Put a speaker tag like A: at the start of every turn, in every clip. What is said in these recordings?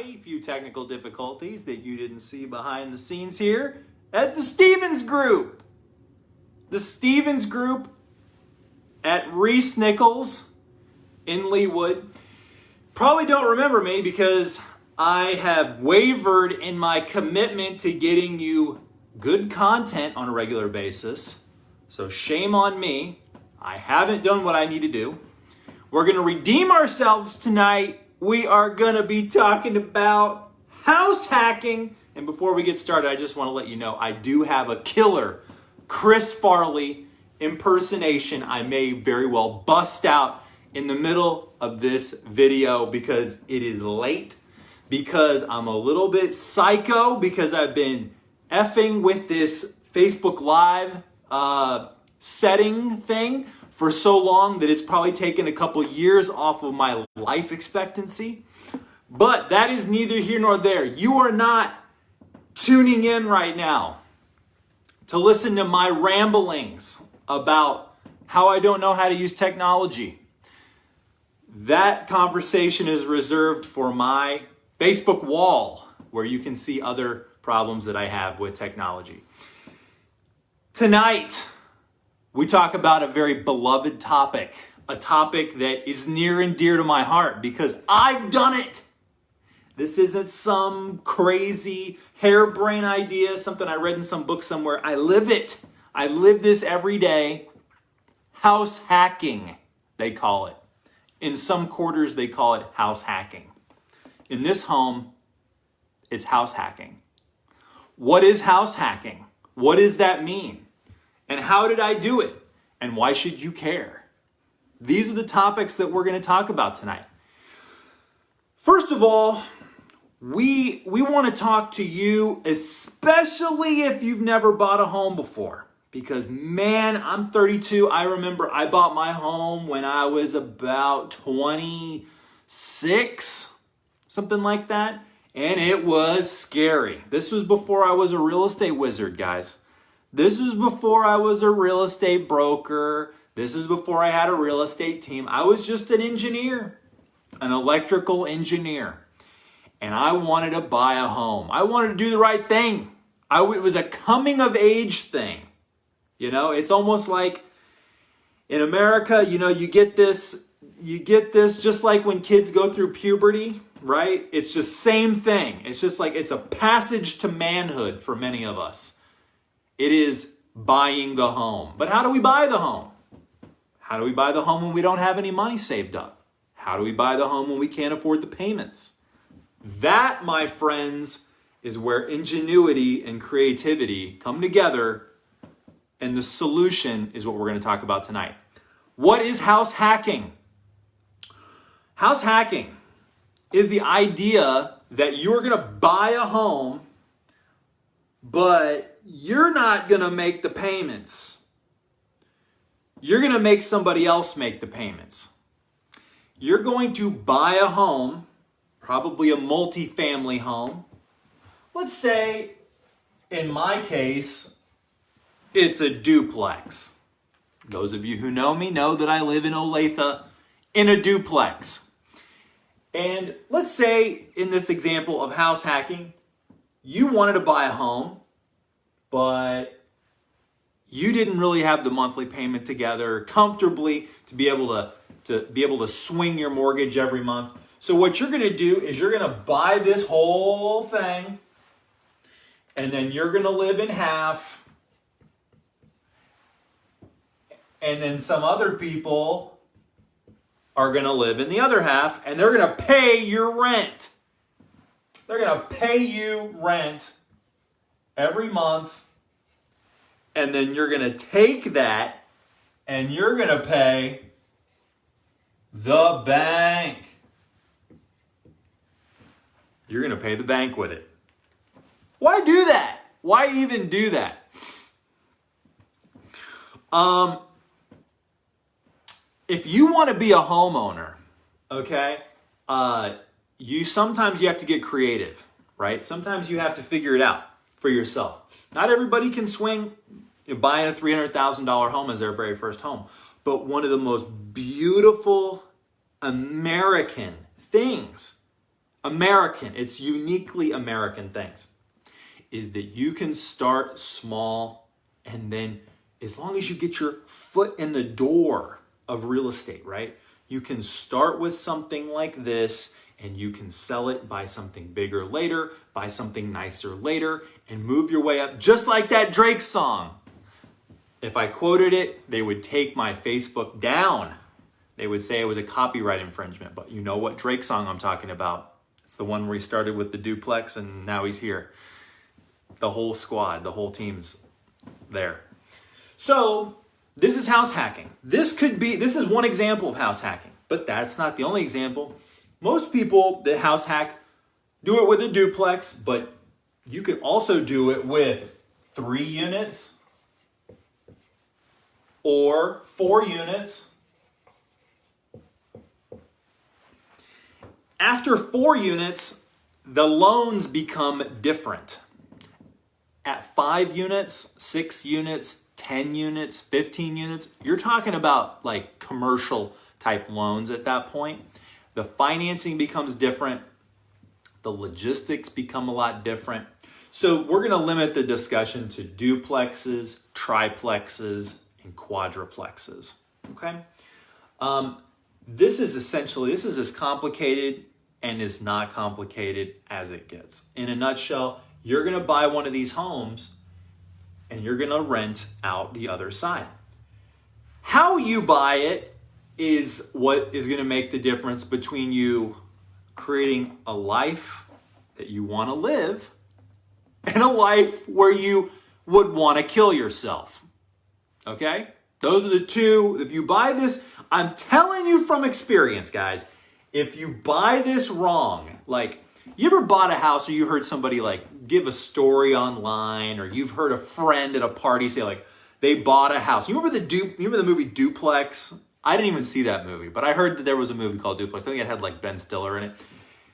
A: everybody. A few technical difficulties that you didn't see behind the scenes here at the Stevens Group. The Stevens Group at Reese Nichols in Leawood. Probably don't remember me because I have wavered in my commitment to getting you good content on a regular basis. So shame on me. I haven't done what I need to do. We're going to redeem ourselves tonight. We are going to be talking about house hacking. And before we get started, I just want to let you know I do have a killer Chris Farley impersonation I may very well bust out in the middle of this video because it is late, because I'm a little bit psycho, because I've been effing with this Facebook Live setting thing for so long that it's probably taken a couple years off of my life expectancy. But that is neither here nor there. You are not tuning in right now to listen to my ramblings about how I don't know how to use technology. That conversation is reserved for my Facebook wall, where you can see other problems that I have with technology. Tonight, we talk about a very beloved topic, a topic that is near and dear to my heart because I've done it. This isn't some crazy harebrained idea, something I read in some book somewhere. I live it. I live this every day. House hacking, they call it. In some quarters, they call it house hacking. In this home, it's house hacking. What is house hacking? What does that mean? And how did I do it? And why should you care? These are the topics that we're going to talk about tonight. First of all, we want to talk to you, especially if you've never bought a home before. Because man, I'm 32. I remember I bought my home when I was about 26, something like that. And it was scary. This was before I was a real estate wizard, guys. This was before I was a real estate broker. This is before I had a real estate team. I was just an engineer, an electrical engineer. And I wanted to buy a home. I wanted to do the right thing. It was a coming of age thing. You know, it's almost like in America, you know, you get this just like when kids go through puberty, right? It's just same thing. It's just like it's a passage to manhood for many of us. It is buying the home. But how do we buy the home? How do we buy the home when we don't have any money saved up? How do we buy the home when we can't afford the payments? That, my friends, is where ingenuity and creativity come together, and the solution is what we're going to talk about tonight. What is house hacking? House hacking is the idea that you're going to buy a home, but you're not going to make the payments. You're going to make somebody else make the payments. You're going to buy a home, probably a multi-family home. Let's say, in my case, it's a duplex. Those of you who know me know that I live in Olathe in a duplex. And let's say, in this example of house hacking, you wanted to buy a home, but you didn't really have the monthly payment together comfortably to be able to swing your mortgage every month. So what you're going to do is you're going to buy this whole thing, and then you're going to live in half, and then some other people are going to live in the other half, and they're going to pay your rent. They're going to pay you rent every month, and then you're going to take that and you're going to pay the bank. You're going to pay the bank with it. Why do that? Why even do that? If you want to be a homeowner, okay, sometimes you have to get creative, right? Sometimes you have to figure it out for yourself. Not everybody can swing buying a $300,000 home as their very first home. But one of the most beautiful American things American, it's uniquely American things, is that you can start small, and then as long as you get your foot in the door of real estate, right? You can start with something like this, and you can sell it, buy something bigger later, buy something nicer later, and move your way up, just like that Drake song. If I quoted it, they would take my Facebook down. They would say it was a copyright infringement, but you know what Drake song I'm talking about. It's the one where he started with the duplex and now he's here. The whole squad, the whole team's there. So this is house hacking. This is one example of house hacking, but that's not the only example. Most people that house hack do it with a duplex, but you can also do it with 3 units or 4 units. After 4 units, the loans become different. At 5 units, 6 units, 10 units, 15 units, you're talking about like commercial type loans at that point. The financing becomes different. The logistics become a lot different. So we're going to limit the discussion to duplexes, triplexes, and quadruplexes. Okay? This is as complicated and as not complicated as it gets. In a nutshell, you're going to buy one of these homes and you're going to rent out the other side. How you buy it is what is going to make the difference between you creating a life that you want to live and a life where you would want to kill yourself. Okay? Those are the two. If you buy this, I'm telling you from experience, guys, if you buy this wrong, like you ever bought a house or you heard somebody like give a story online, or you've heard a friend at a party say like they bought a house. You remember the movie Duplex? I didn't even see that movie, but I heard that there was a movie called Duplex. I think it had like Ben Stiller in it.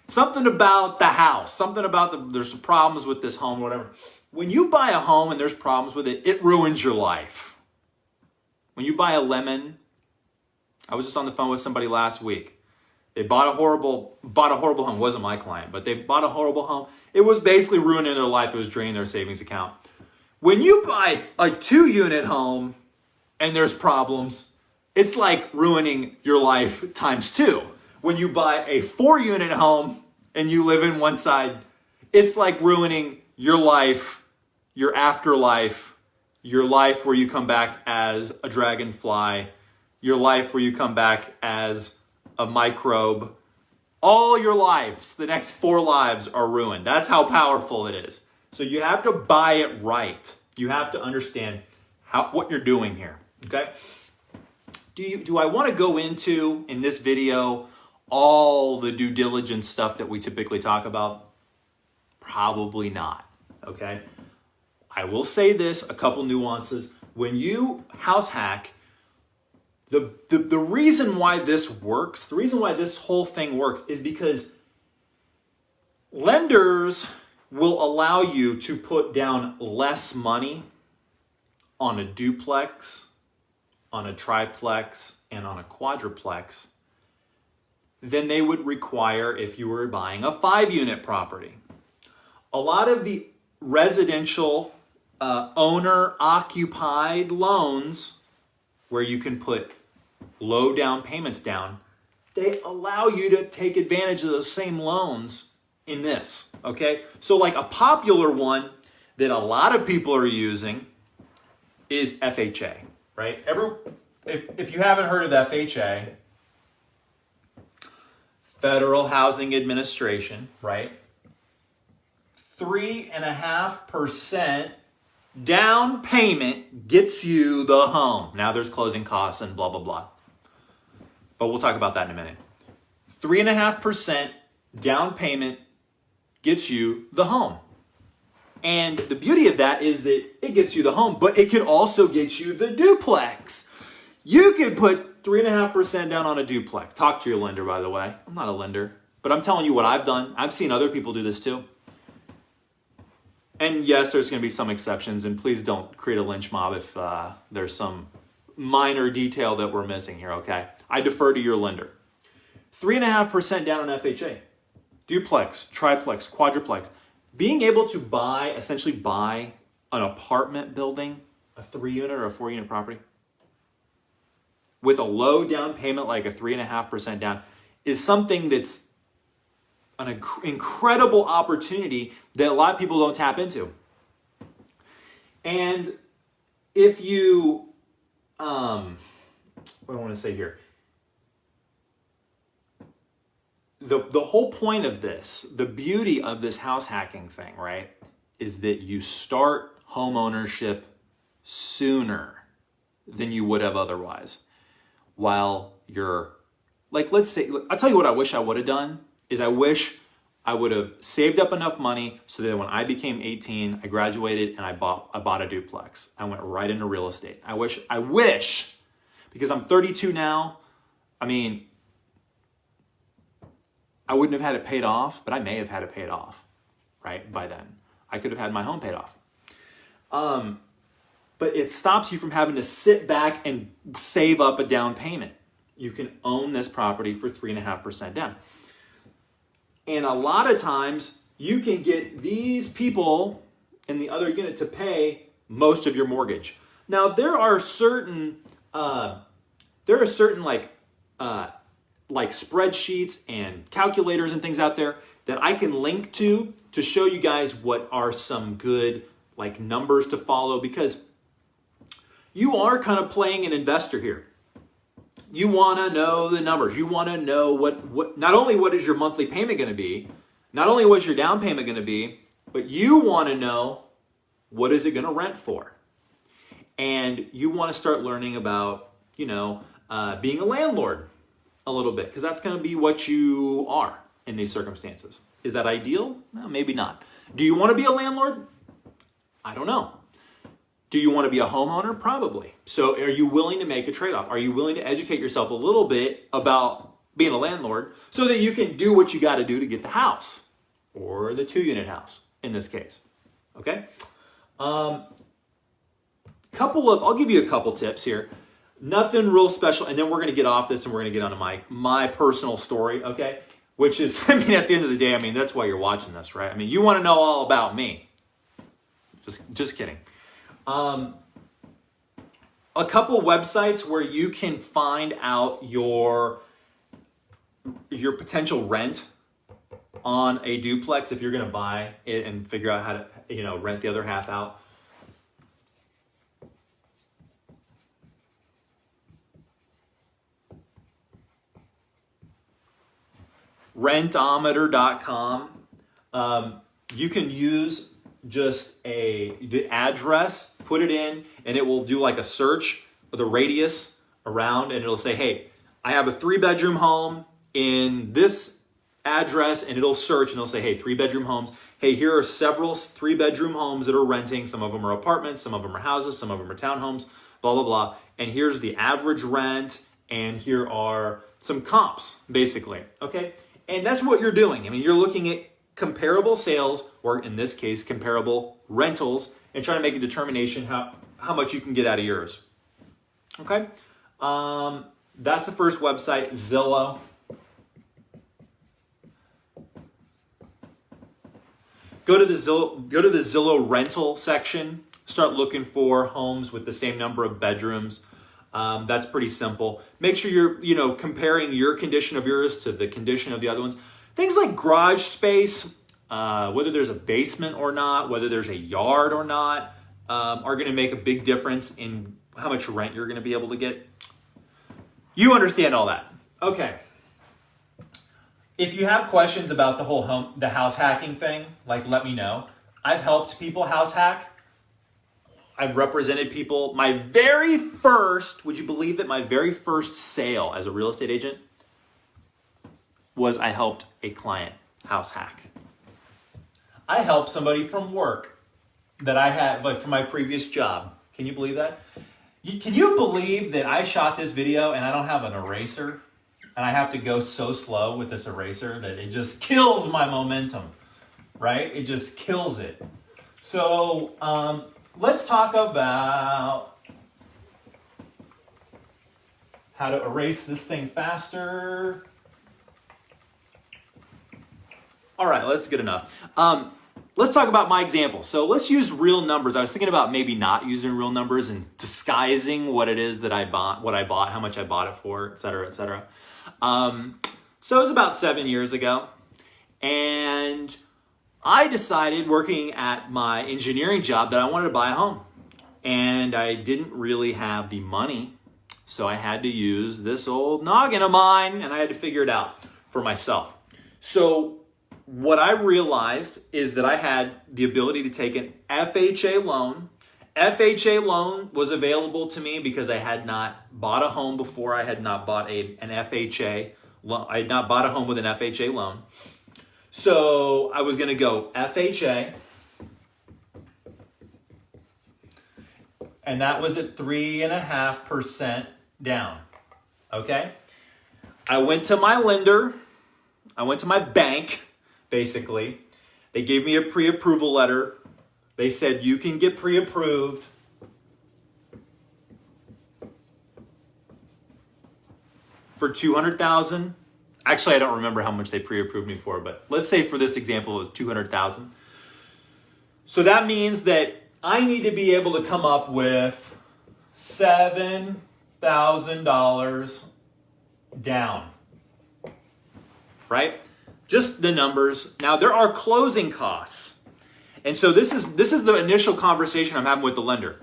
A: Something about the house, something about there's some problems with this home, whatever. When you buy a home and there's problems with it, it ruins your life. When you buy a lemon, I was just on the phone with somebody last week. They bought a horrible home. It wasn't my client, but they bought a horrible home. It was basically ruining their life. It was draining their savings account. When you buy a 2-unit home and there's problems, it's like ruining your life times 2. When you buy a 4-unit home and you live in one side, it's like ruining your life, your afterlife, your life where you come back as a dragonfly, your life where you come back as a microbe. All your lives, the next 4 lives are ruined. That's how powerful it is. So you have to buy it right. You have to understand what you're doing here, okay? Do I want to go into, in this video, all the due diligence stuff that we typically talk about? Probably not, okay? I will say this, a couple nuances. When you house hack, the reason why this works, the reason why this whole thing works is because lenders will allow you to put down less money on a duplex, on a triplex, and on a quadruplex than they would require if you were buying a 5-unit property. A lot of the residential owner-occupied loans where you can put low down payments down, they allow you to take advantage of those same loans in this, okay? So like a popular one that a lot of people are using is FHA, right? If you haven't heard of FHA, Federal Housing Administration, right? 3.5% down payment gets you the home. Now there's closing costs and blah, blah, blah. But we'll talk about that in a minute. 3.5% down payment gets you the home. And the beauty of that is that it gets you the home, but it can also get you the duplex. You could put 3.5% down on a duplex. Talk to your lender, by the way. I'm not a lender, but I'm telling you what I've done. I've seen other people do this too. And yes, there's going to be some exceptions, and please don't create a lynch mob if there's some minor detail that we're missing here, okay? I defer to your lender. 3.5% down on FHA. duplex, triplex, quadruplex, being able to essentially buy an apartment building, a 3-unit or a 4-unit property, with a low down payment, like a 3.5% down, is something that's an incredible opportunity that a lot of people don't tap into. And if you, what do I want to say here? The whole point of this, the beauty of this house hacking thing, right, is that you start home ownership sooner than you would have otherwise. While you're, like, let's say, I'll tell you what I wish I would have done, is I wish I would have saved up enough money so that when I became 18, I graduated and I bought a duplex. I went right into real estate. I wish, because I'm 32 now, I mean, I wouldn't have had it paid off, but I may have had it paid off, right, by then. I could have had my home paid off. But it stops you from having to sit back and save up a down payment. You can own this property for 3.5% down. And a lot of times, you can get these people in the other unit to pay most of your mortgage. Now, there are certain like spreadsheets and calculators and things out there that I can link to show you guys what are some good like numbers to follow, because you are kind of playing an investor here. You want to know the numbers. You want to know what not only what is your monthly payment going to be, not only what's your down payment going to be, but you want to know what is it going to rent for. And you want to start learning about, being a landlord a little bit, because that's going to be what you are in these circumstances. Is that ideal? No, maybe not. Do you want to be a landlord? I don't know. Do you want to be a homeowner? Probably. So are you willing to make a trade-off? Are you willing to educate yourself a little bit about being a landlord so that you can do what you got to do to get the house, or the 2-unit house in this case? Okay. I'll give you a couple tips here. Nothing real special, and then we're going to get off this and we're going to get onto my personal story, okay? Which is, at the end of the day, that's why you're watching this, right? You want to know all about me. Just kidding. A couple websites where you can find out your potential rent on a duplex if you're going to buy it and figure out how to, rent the other half out. Rentometer.com. You can use just the address, put it in, and it will do like a search with a radius around, and it'll say, hey, I have a 3-bedroom home in this address, and it'll search and it'll say, hey, 3-bedroom homes. Hey, here are several 3-bedroom homes that are renting. Some of them are apartments, some of them are houses, some of them are townhomes, blah, blah, blah. And here's the average rent, and here are some comps, basically, okay? And that's what you're doing. You're looking at comparable sales, or in this case, comparable rentals, and trying to make a determination how much you can get out of yours. Okay? That's the first website, Zillow. Go to the Zillow rental section. Start looking for homes with the same number of bedrooms. That's pretty simple. Make sure you're, comparing your condition of yours to the condition of the other ones. Things like garage space, whether there's a basement or not, whether there's a yard or not, are going to make a big difference in how much rent you're going to be able to get. You understand all that. Okay. If you have questions about the house hacking thing, let me know. I've helped people house hack. I've represented people. Would you believe that my very first sale as a real estate agent was I helped a client house hack. I helped somebody from work that I had, from my previous job. Can you believe that? Can you believe that I shot this video and I don't have an eraser? And I have to go so slow with this eraser that it just kills my momentum, right? It just kills it. So, let's talk about how to erase this thing faster. All right, that's good enough. Let's talk about my example. So let's use real numbers. I was thinking about maybe not using real numbers and disguising what it is that I bought, how much I bought it for, et cetera, et cetera. So it was about 7 years ago. And I decided, working at my engineering job, that I wanted to buy a home. And I didn't really have the money. So I had to use this old noggin of mine, and I had to figure it out for myself. So what I realized is that I had the ability to take an FHA loan. FHA loan was available to me because I had not bought a home before. I had not bought an FHA loan. I had not bought a home with an FHA loan. So I was going to go FHA. And that was at 3.5% down. Okay? I went to my lender. I went to my bank. Basically, they gave me a pre-approval letter. They said, you can get pre-approved for $200,000. Actually, I don't remember how much they pre-approved me for, but let's say for this example, it was $200,000. So that means that I need to be able to come up with $7,000 down, right? Just the numbers. Now, there are closing costs. And so this is the initial conversation I'm having with the lender.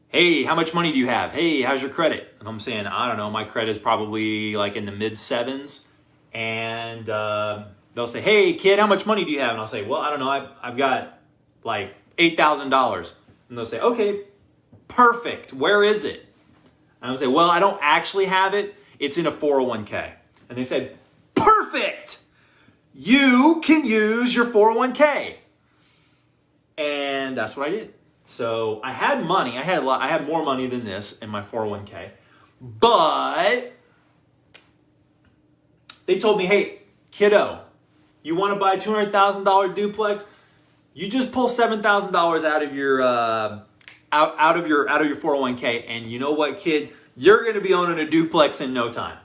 A: Hey, how much money do you have? Hey, how's your credit? And I'm saying, I don't know, my credit is probably like in the mid sevens. And they'll say, hey, kid, how much money do you have? And I'll say, well, I don't know, I've got like $8,000. And they'll say, okay, perfect. Where is it? And I'll say, well, I don't actually have it. It's in a 401k. And they said, perfect. You can use your 401k. And that's what I did. So I had money. I had more money than this in my 401k. But they told me, hey, kiddo, you want to buy a $200,000 duplex? You just pull $7,000 out of your out of your 401k, and you know what, kid? You're going to be owning a duplex in no time.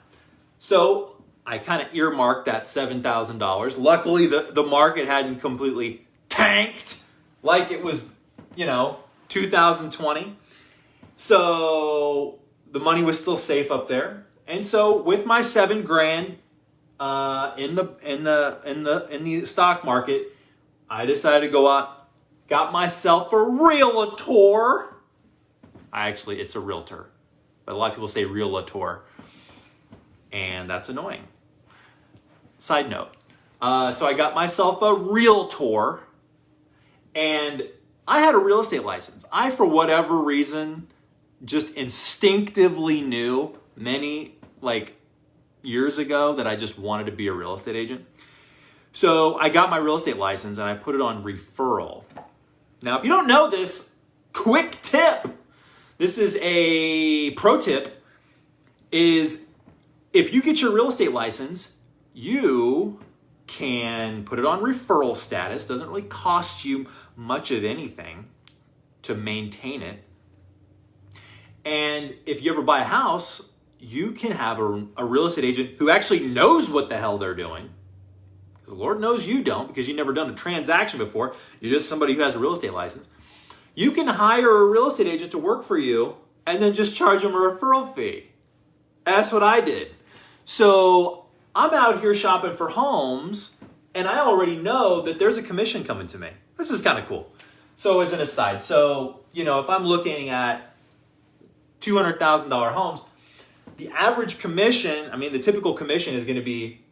A: So I kind of earmarked that $7,000. Luckily, the market hadn't completely tanked like it was, 2020. So the money was still safe up there. And so with my $7,000 in the stock market, I decided to go out, got myself a realtor. It's a realtor, but a lot of people say realtor, and that's annoying. Side note. So I got myself a realtor, and I had a real estate license. I, for whatever reason, just instinctively knew many years ago that I just wanted to be a real estate agent. So I got my real estate license and I put it on referral. Now, if you don't know this, quick tip. This is a pro tip, is if you get your real estate license, you can put it on referral status. Doesn't really cost you much of anything to maintain it. And if you ever buy a house, you can have a real estate agent who actually knows what the hell they're doing. Because Lord knows you don't, because you've never done a transaction before. You're just somebody who has a real estate license. You can hire a real estate agent to work for you and then just charge them a referral fee. That's what I did. So I'm out here shopping for homes, and I already know that there's a commission coming to me. This is kind of cool. So as an aside, if I'm looking at $200,000 homes, the average commission, the typical commission is going to be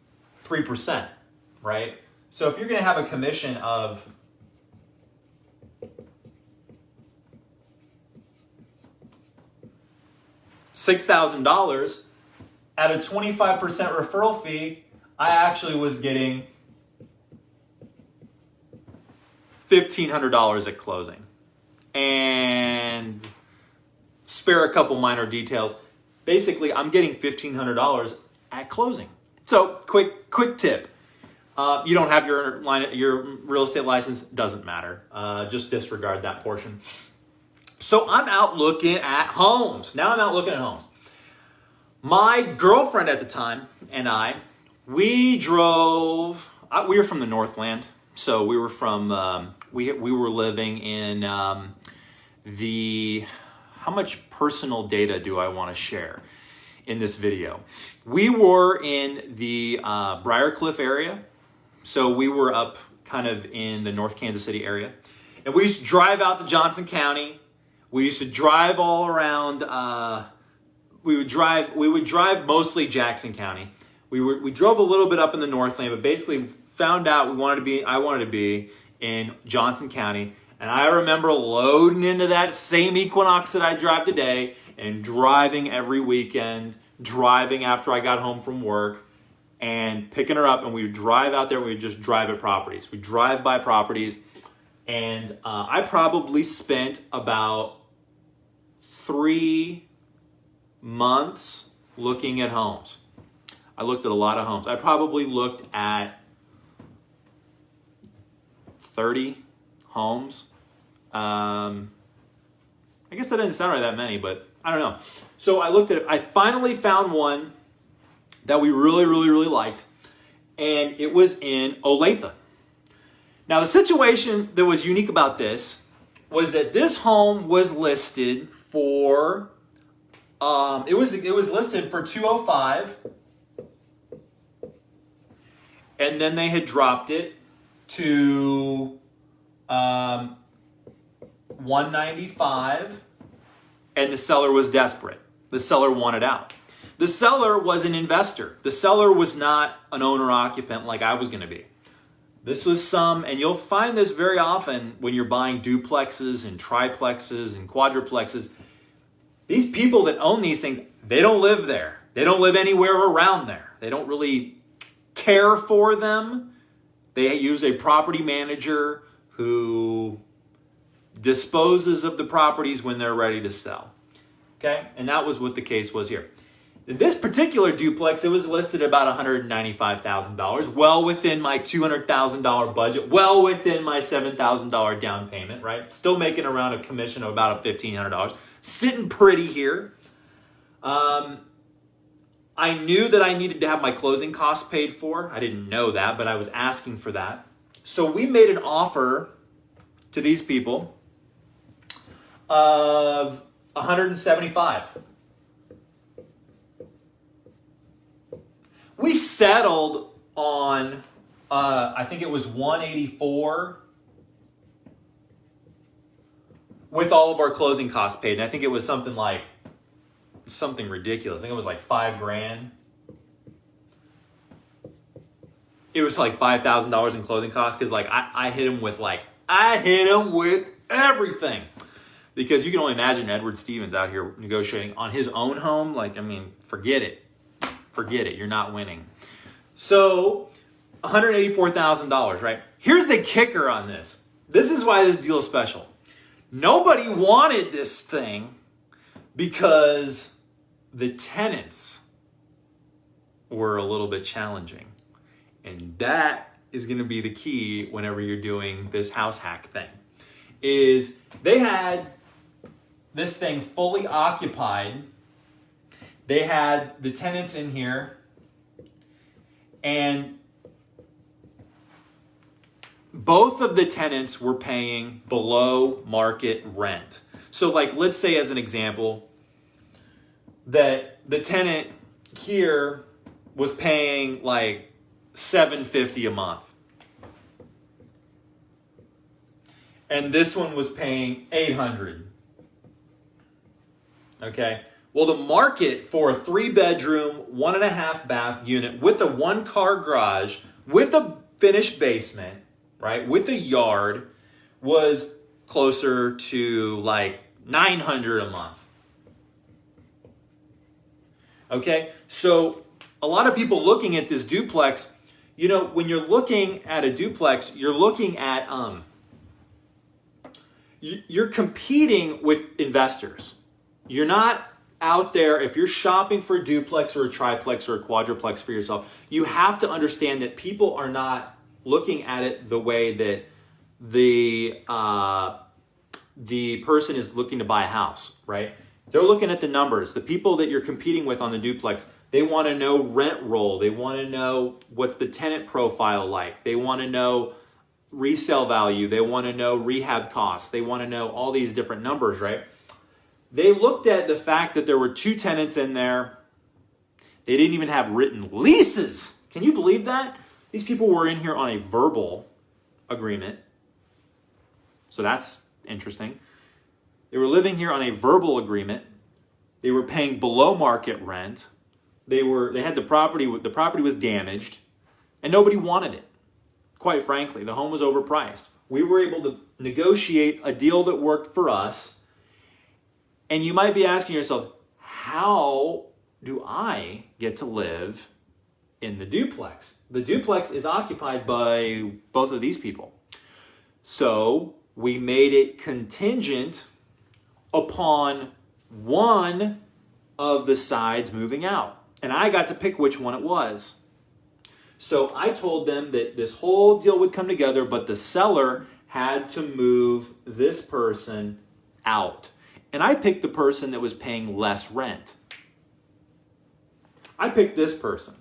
A: 3%, right? So if you're going to have a commission of $6,000 at a 25% referral fee, I actually was getting $1,500 at closing. And spare a couple minor details. Basically, I'm getting $1,500 at closing. So, quick tip. You don't have your real estate license, doesn't matter. Just disregard that portion. So I'm out looking at homes. Now I'm out looking at homes. My girlfriend at the time and we drove we were from the Northland, so we were from we were living in how much personal data do I want to share in this video? We were in the Briarcliff area, so we were up kind of in the North Kansas City area, and we used to drive out to Johnson County. We used to drive all around. We would drive mostly Jackson County. We drove a little bit up in the Northland, but basically found out I wanted to be in Johnson County. And I remember loading into that same Equinox that I drive today and driving every weekend, driving after I got home from work and picking her up. And we would drive out there and we would just drive at properties. We drive by properties. And I probably spent about 3 months looking at homes. I looked at a lot of homes. I probably looked at 30 homes. I guess that didn't sound like that many, but I don't know. So I looked at it. I finally found one that we really, really, really liked, and it was in Olathe. Now, the situation that was unique about this was that this home was listed for it was listed for $205, and then they had dropped it to $195, and the seller was desperate. The seller wanted out. The seller was an investor. The seller was not an owner-occupant like I was going to be. This was and you'll find this very often when you're buying duplexes and triplexes and quadruplexes. These people that own these things, they don't live there. They don't live anywhere around there. They don't really care for them. They use a property manager who disposes of the properties when they're ready to sell. Okay? And that was what the case was here. In this particular duplex, it was listed at about $195,000, well within my $200,000 budget, well within my $7,000 down payment, right? Still making around a commission of about $1,500. Sitting pretty here. I knew that I needed to have my closing costs paid for. I didn't know that, but I was asking for that. So we made an offer to these people of $175,000. We settled on, I think it was $184 with all of our closing costs paid. And I think it was something ridiculous. I think it was like $5,000. It was like $5,000 in closing costs because I hit him with everything. Because you can only imagine Edward Stephens out here negotiating on his own home. Forget it. Forget it. You're not winning. So $184,000, right? Here's the kicker on this. This is why this deal is special. Nobody wanted this thing because the tenants were a little bit challenging. And that is going to be the key whenever you're doing this house hack thing. Is they had this thing fully occupied. They had the tenants in here, and both of the tenants were paying below market rent. So let's say as an example that the tenant here was paying $750 a month. And this one was paying $800. Okay? Well, the market for a 3-bedroom, 1.5 bath unit with a 1-car garage, with a finished basement, right, with a yard, was closer to $900 a month. Okay? So a lot of people looking at this duplex, when you're looking at a duplex, you're looking at, you're competing with investors. You're not out there, if you're shopping for a duplex or a triplex or a quadruplex for yourself, you have to understand that people are not looking at it the way that the person is looking to buy a house, right? They're looking at the numbers. The people that you're competing with on the duplex, They want to know rent roll. They want to know what's the tenant profile like. They want to know resale value. They want to know rehab costs. They want to know all these different numbers, right? They looked at the fact that there were 2 tenants in there. They didn't even have written leases. Can you believe that? These people were in here on a verbal agreement. So that's interesting. They were living here on a verbal agreement. They were paying below market rent. They had the property was damaged, and nobody wanted it. Quite frankly, the home was overpriced. We were able to negotiate a deal that worked for us. And you might be asking yourself, how do I get to live in the duplex? The duplex is occupied by both of these people. So we made it contingent upon one of the sides moving out. And I got to pick which one it was. So I told them that this whole deal would come together, but the seller had to move this person out. And I picked the person that was paying less rent. I picked this person.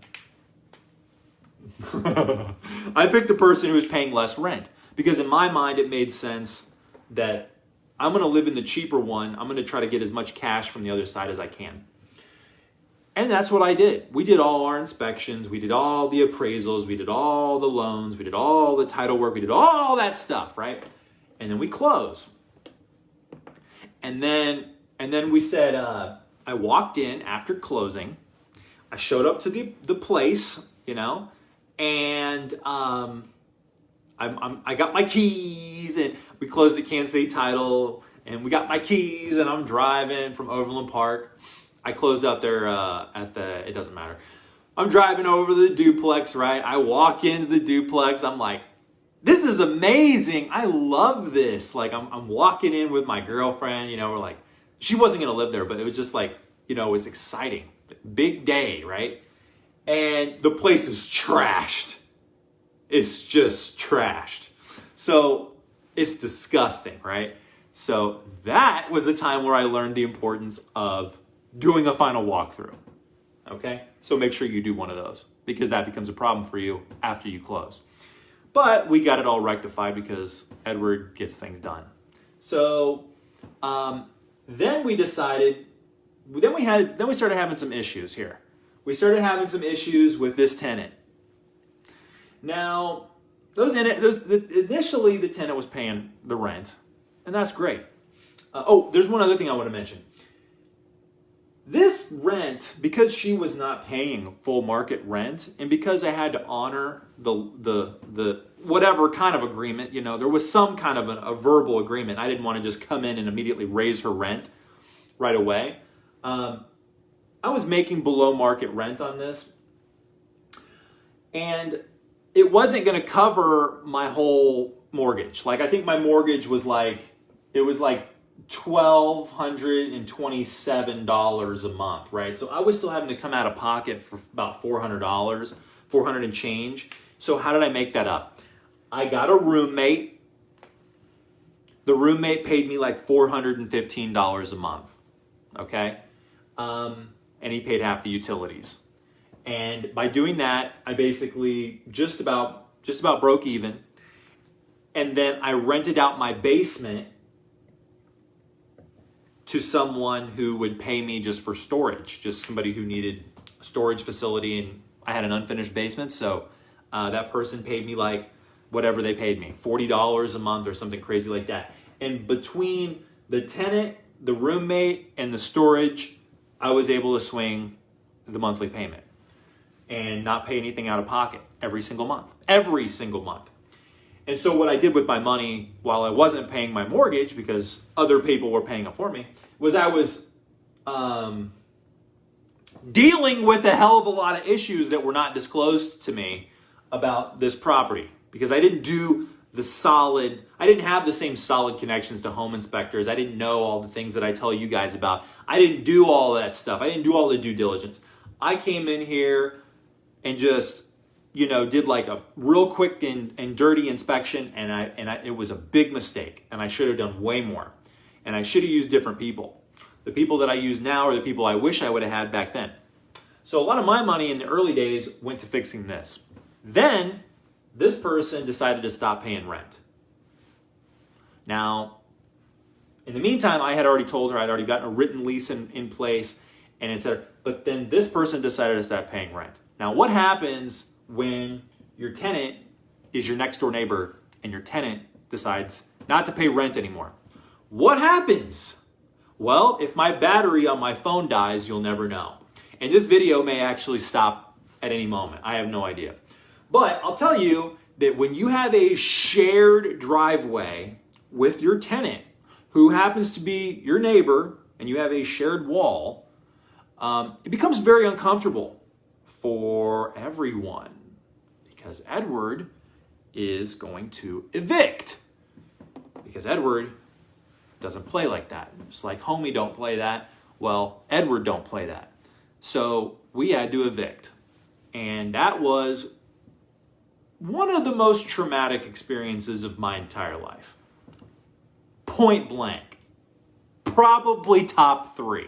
A: I picked the person who was paying less rent because in my mind it made sense that I'm going to live in the cheaper one. I'm going to try to get as much cash from the other side as I can. And that's what I did. We did all our inspections. We did all the appraisals. We did all the loans. We did all the title work. We did all that stuff, right? And then we close. And then we said, I walked in after closing. I showed up to the place, and I got my keys, and we closed at Kansas City Title, and we got my keys, and I'm driving from Overland Park. I closed out there it doesn't matter. I'm driving over the duplex, right? I walk into the duplex. I'm like, this is amazing. I love this. Like, I'm walking in with my girlfriend, we're like, she wasn't going to live there, but it was just like, it was exciting. Big day, right? And the place is trashed. It's just trashed. So it's disgusting, right? So that was a time where I learned the importance of doing a final walkthrough. Okay? So make sure you do one of those because that becomes a problem for you after you close. But we got it all rectified because Edward gets things done. So then we decided, we started having some issues here. We started having some issues with this tenant. Now, initially the tenant was paying the rent, and that's great. There's one other thing I want to mention. This rent, because she was not paying full market rent, and because I had to honor the whatever kind of agreement, there was some kind of a verbal agreement. I didn't want to just come in and immediately raise her rent right away. I was making below market rent on this, and it wasn't going to cover my whole mortgage. Like, I think my mortgage was $1,227 a month, right? So I was still having to come out of pocket for about $400, $400 and change. So how did I make that up? I got a roommate. The roommate paid me like $415 a month, okay? And he paid half the utilities. And by doing that, I basically just about broke even. And then I rented out my basement to someone who would pay me just for storage, just somebody who needed a storage facility, and I had an unfinished basement, so that person paid me like whatever they paid me, $40 a month or something crazy like that. And between the tenant, the roommate, and the storage, I was able to swing the monthly payment and not pay anything out of pocket every single month. And so what I did with my money while I wasn't paying my mortgage, because other people were paying it for me, was I was dealing with a hell of a lot of issues that were not disclosed to me about this property, because I didn't have the same solid connections to home inspectors. I didn't know all the things that I tell you guys about. I didn't do all that stuff. I didn't do all the due diligence. I came in here and just did like a real quick and dirty inspection, and it was a big mistake, and I should have done way more, and I should have used different people. The people that I use now are the people I wish I would have had back then. So a lot of my money in the early days went to fixing this. Then this person decided to stop paying rent. Now, in the meantime, I had already told her I'd already gotten a written lease in place, and et cetera. But then this person decided to stop paying rent. Now, what happens when your tenant is your next door neighbor and your tenant decides not to pay rent anymore? What happens? Well, if my battery on my phone dies, you'll never know. And this video may actually stop at any moment. I have no idea. But I'll tell you that when you have a shared driveway with your tenant, who happens to be your neighbor, and you have a shared wall, it becomes very uncomfortable for everyone because Edward is going to evict. Because Edward doesn't play like that. Just like homie don't play that, well, Edward don't play that. So we had to evict. And that was one of the most traumatic experiences of my entire life. Point blank. Probably top 3.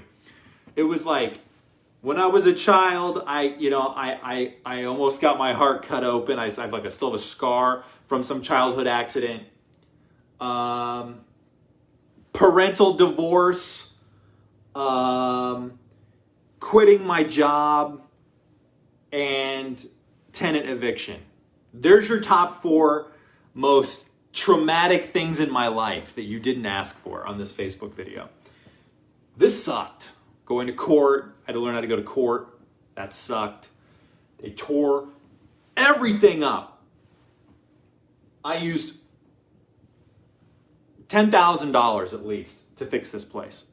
A: It was like, when I was a child, I almost got my heart cut open. I still have a scar from some childhood accident. Parental divorce. Quitting my job. And tenant eviction. There's your top 4 most traumatic things in my life that you didn't ask for on this Facebook video. This sucked. Going to court. I had to learn how to go to court. That sucked. They tore everything up. I used $10,000 at least to fix this place.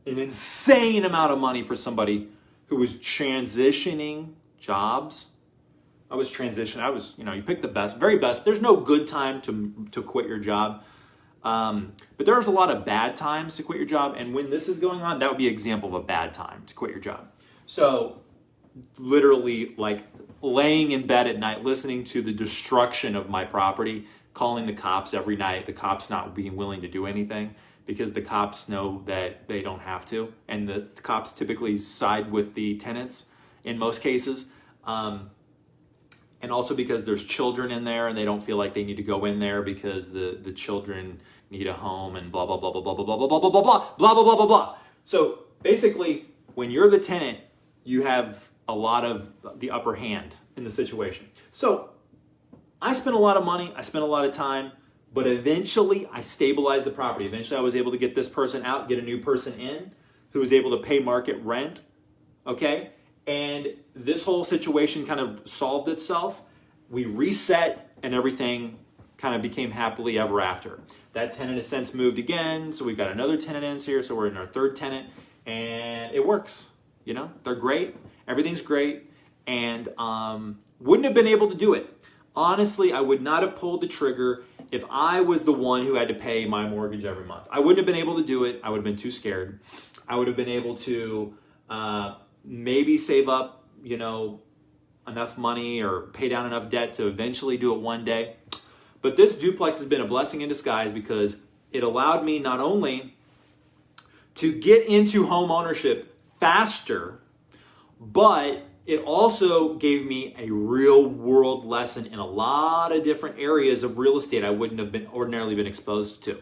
A: An insane amount of money for somebody who was transitioning jobs. I was, you pick the best, very best. There's no good time to quit your job. But there's a lot of bad times to quit your job. And when this is going on, that would be an example of a bad time to quit your job. So literally like laying in bed at night, listening to the destruction of my property, calling the cops every night, the cops not being willing to do anything because the cops know that they don't have to. And the cops typically side with the tenants in most cases. And also because there's children in there and they don't feel like they need to go in there because the children need a home and blah, blah, blah, blah, blah, blah, blah, blah, blah, blah, blah, blah, blah, blah, blah, blah. So basically, when you're the tenant, you have a lot of the upper hand in the situation. So I spent a lot of money, I spent a lot of time, but eventually I stabilized the property. Eventually I was able to get this person out, get a new person in who was able to pay market rent, okay? And this whole situation kind of solved itself. We reset and everything kind of became happily ever after. That tenant has since moved again, so we've got another tenant in here, so we're in our 3rd tenant, and it works. You know, they're great, everything's great, and wouldn't have been able to do it. Honestly, I would not have pulled the trigger if I was the one who had to pay my mortgage every month. I wouldn't have been able to do it. I would have been too scared. I would have been able to maybe save up, enough money or pay down enough debt to eventually do it one day. But this duplex has been a blessing in disguise because it allowed me not only to get into home ownership faster, but it also gave me a real world lesson in a lot of different areas of real estate I wouldn't have been ordinarily been exposed to.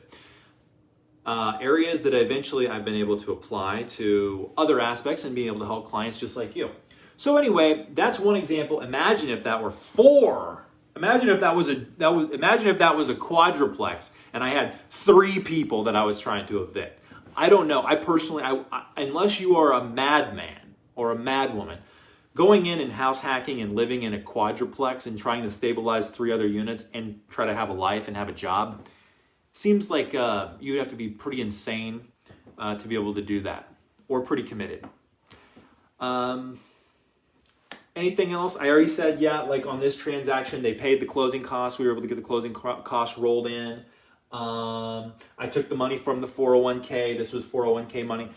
A: Areas that eventually I've been able to apply to other aspects and being able to help clients just like you. So anyway, that's one example. Imagine if that were 4. Imagine if that was a quadruplex and I had 3 people that I was trying to evict. I don't know. I personally, unless you are a madman or a madwoman, going in and house hacking and living in a quadruplex and trying to stabilize 3 other units and try to have a life and have a job, seems like you'd have to be pretty insane to be able to do that, or pretty committed. Anything else? I already said, yeah, like on this transaction, they paid the closing costs. We were able to get the closing costs rolled in. I took the money from the 401k. This was 401k money.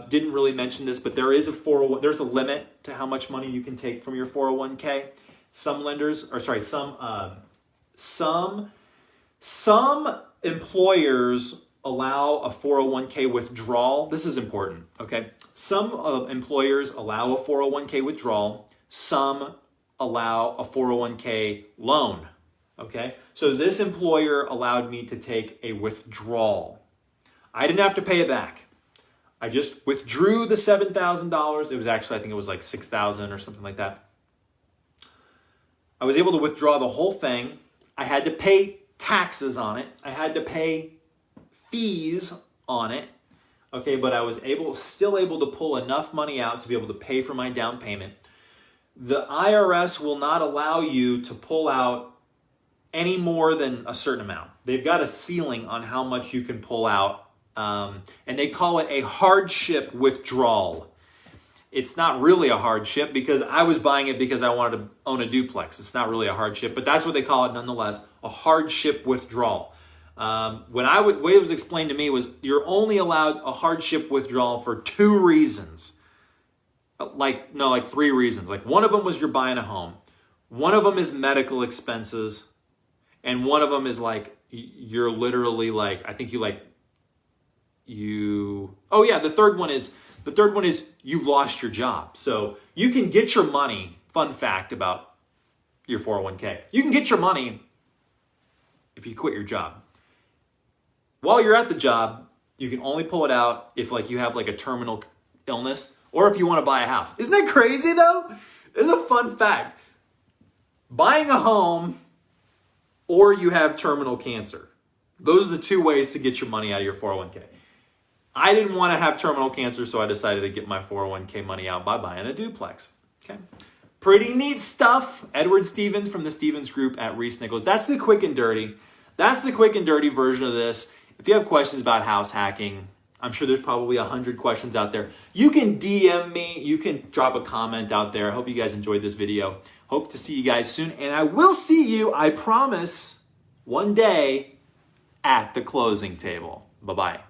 A: Didn't really mention this, but there is there's a limit to how much money you can take from your 401k. Some employers allow a 401k withdrawal. This is important, okay? Some employers allow a 401k withdrawal. Some allow a 401k loan, okay? So this employer allowed me to take a withdrawal. I didn't have to pay it back. I just withdrew the $7,000. It was actually, I think it was like $6,000 or something like that. I was able to withdraw the whole thing. I had to pay taxes on it. I had to pay fees on it. Okay, but I was still able to pull enough money out to be able to pay for my down payment. The IRS will not allow you to pull out any more than a certain amount. They've got a ceiling on how much you can pull out, and they call it a hardship withdrawal. It's not really a hardship because I was buying it because I wanted to own a duplex. It's not really a hardship, but that's what they call it nonetheless, a hardship withdrawal. Way it was explained to me was you're only allowed a hardship withdrawal for 2 reasons. Like 3 reasons. Like one of them was you're buying a home. One of them is medical expenses. And one of them is like, you're literally like, I think the third one is you've lost your job. So you can get your money, fun fact about your 401k. You can get your money if you quit your job. While you're at the job, you can only pull it out if like you have like a terminal illness or if you want to buy a house. Isn't that crazy though? It's a fun fact. Buying a home or you have terminal cancer. Those are the 2 ways to get your money out of your 401k. I didn't want to have terminal cancer, so I decided to get my 401k money out by buying a duplex. Okay, pretty neat stuff. Edward Stephens from the Stephens Group at Reese Nichols. That's the quick and dirty. That's the quick and dirty version of this. If you have questions about house hacking, I'm sure there's probably 100 questions out there. You can DM me. You can drop a comment out there. I hope you guys enjoyed this video. Hope to see you guys soon. And I will see you, I promise, one day at the closing table. Bye-bye.